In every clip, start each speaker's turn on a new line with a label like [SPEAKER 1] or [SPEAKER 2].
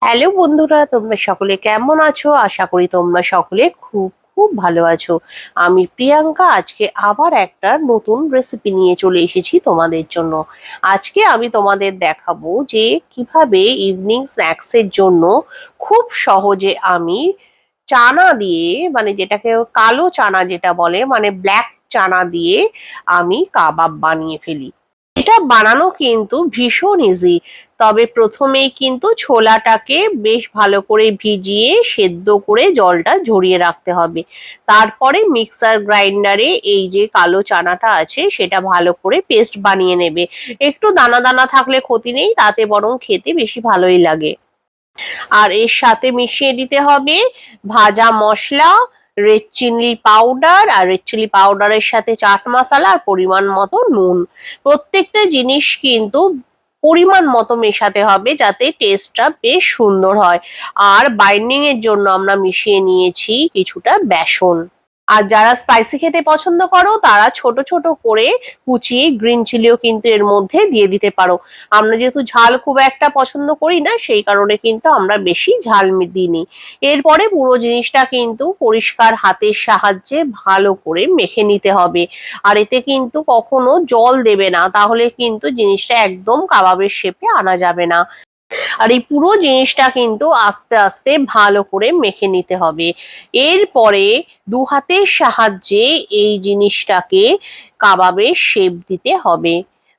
[SPEAKER 1] Hello বন্ধুরা, তোমরা সকলে কেমন আছো? আশা করি তোমরা সকলে খুব খুব ভালো আছো। আমি প্রিয়াঙ্কা আজকে আবার একটা নতুন রেসিপি নিয়ে চলে এসেছি তোমাদের জন্য। আজকে আমি তোমাদের দেখাবো যে কিভাবে ইভিনিং স্ন্যাক্সের জন্য খুব সহজে আমি চানা দিয়ে, মানে যেটাকে কালো চানা যেটা বলে, মানে ব্ল্যাক চানা দিয়ে আমি কাবাব বানিয়ে ফেলি। এটা বানানো কিন্তু ভীষণ ইজি। তবে প্রথমেই কিন্তু ছোলাটাকে বেশ ভালো করে ভিজিয়ে সেদ্ধ করে জলটা ঝরিয়ে রাখতে হবে। তারপরে মিক্সার গ্রাইন্ডারে এই যে কালো চানাটা আছে সেটা ভালো করে পেস্ট বানিয়ে নেবে। একটু দানা দানা থাকলে ক্ষতি নেই, তাতে বরং খেতে বেশি ভালোই লাগে। আর এর সাথে মিশিয়ে দিতে হবে ভাজা মশলা, রেড চিলি পাউডার, আর রেড চিলি পাউডারের সাথে চাট মশলা আর পরিমাণ মতো নুন। প্রত্যেকটা জিনিস কিন্তু পরিমাণ মতো মেশাতে হবে যাতে টেস্টটা বেশ সুন্দর হয়। আর বাইন্ডিং এর জন্য আমরা মিশিয়ে নিয়েছি কিছুটা বেসন। আর যারা স্পাইসি খেতে পছন্দ করো তারা ছোট ছোট করে কুচিয়ে গ্রিন চিলিও কিন্তু এর মধ্যে দিয়ে দিতে পারো। আমরা যেহেতু ঝাল খুব একটা পছন্দ করি না, সেই কারণে কিন্তু আমরা বেশি ঝাল দিইনি। এরপরে পুরো জিনিসটা কিন্তু পরিষ্কার হাতের সাহায্যে ভালো করে মেখে নিতে হবে। আর এতে কিন্তু কখনো জল দেবে না, তাহলে কিন্তু জিনিসটা একদম কাবাবের শেপে আনা যাবে না। আর এই পুরো জিনিসটা কিন্তু আস্তে আস্তে ভালো করে মেখে নিতে হবে। এরপরে দু হাতের সাহায্যে এই জিনিসটাকে কাবাবের শেপ দিতে হবে।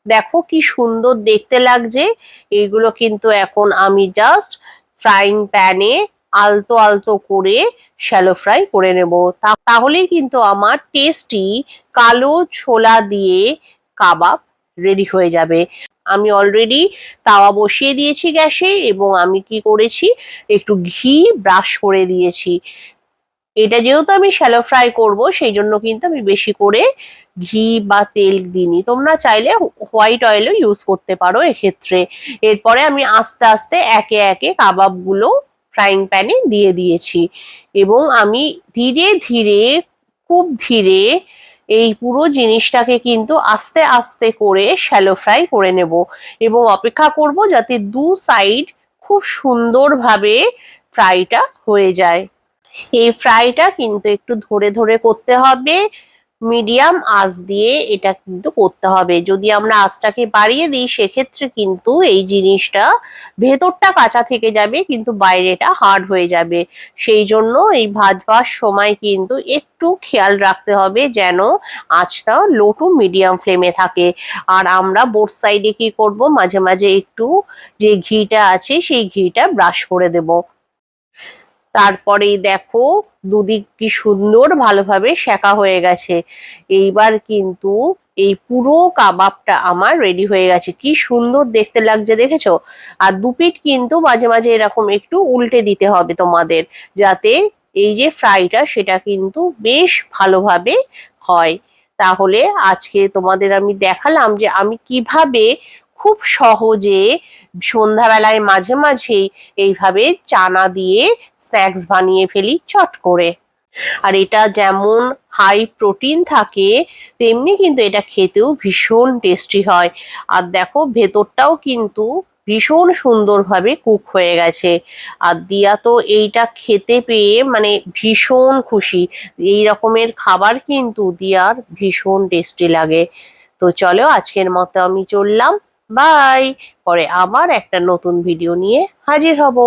[SPEAKER 1] দেখো কি সুন্দর দেখতে লাগছে। এইগুলো কিন্তু এখন আমি জাস্ট ফ্রাইং প্যানে আলতো আলতো করে শ্যালো ফ্রাই করে নেব। তাহলেই কিন্তু আমার টেস্টি কালো ছোলা দিয়ে কাবাব রেডি হয়ে যাবে। আমি অলরেডি তাওয়া বসিয়ে দিয়েছি গ্যাসে, এবং আমি কি করেছি, একটু ঘি ব্রাশ করে দিয়েছি। এটা যেহেতু আমি শ্যালো ফ্রাই করব, সেই জন্য কিন্তু আমি বেশি করে ঘি বা তেল দিইনি। তোমরা চাইলে হোয়াইট অয়েলও ইউজ করতে পারো এক্ষেত্রে। এরপরে আমি আস্তে আস্তে একে একে কাবাবগুলো ফ্রাইং প্যানে দিয়ে দিয়েছি, এবং আমি ধীরে ধীরে, খুব ধীরে এই পুরো জিনিসটাকে কিন্তু আস্তে আস্তে করে শ্যালো ফ্রাই করে নেব, এবং অপেক্ষা করব যাতে দু সাইড খুব সুন্দরভাবে ফ্রাইটা হয়ে যায়। এই ফ্রাইটা কিন্তু একটু ধরে ধরে করতে হবে, মিডিয়াম আঁচ দিয়ে এটা কিন্তু করতে হবে। যদি আমরা আঁচটাকে বাড়িয়ে দিই সেক্ষেত্রে কিন্তু এই জিনিসটা ভেতরটা কাঁচা থেকে যাবে কিন্তু বাইরেটা হার্ড হয়ে যাবে। সেই জন্য এই ভাজবার সময় কিন্তু একটু খেয়াল রাখতে হবে যেন আঁচটা লো টু মিডিয়াম ফ্লেমে থাকে। আর আমরা বোথ সাইডে কি করব, মাঝে মাঝে একটু যে ঘিটা আছে সেই ঘিটা ব্রাশ করে দেব। তারপরেই দেখো দুদিক কি সুন্দর ভালোভাবে সেকা হয়ে গেছে। এইবার কিন্তু এই পুরো কাবাবটা আমার রেডি হয়ে গেছে। কি সুন্দর দেখতে লাগছে দেখেছো? আর দুপিঠ কিন্তু মাঝে মাঝে এরকম একটু উল্টে দিতে হবে তোমাদের, যাতে এই যে ফ্রাইটা সেটা কিন্তু বেশ ভালোভাবে হয়। তাহলে আজকে তোমাদের আমি দেখালাম যে আমি কিভাবে খুব সহজে সন্ধ্যাবেলায় মাঝে মাঝেই এইভাবে চানা দিয়ে স্ন্যাক্স বানিয়ে ফেলি চট করে। আর এটা যেমন হাই প্রোটিন থাকে, তেমনি কিন্তু এটা খেতেও ভীষণ টেস্টি হয়। আর দেখো ভেতরটাও কিন্তু ভীষণ সুন্দরভাবে কুক হয়ে গেছে। আর দিয়া তো এইটা খেতে পেয়ে মানে ভীষণ খুশি। এই রকমের খাবার কিন্তু দিয়ার ভীষণ টেস্টি লাগে। তো চলো আজকের মতো আমি চললাম। বাই। পরে আবার একটা নতুন ভিডিও নিয়ে হাজির হব।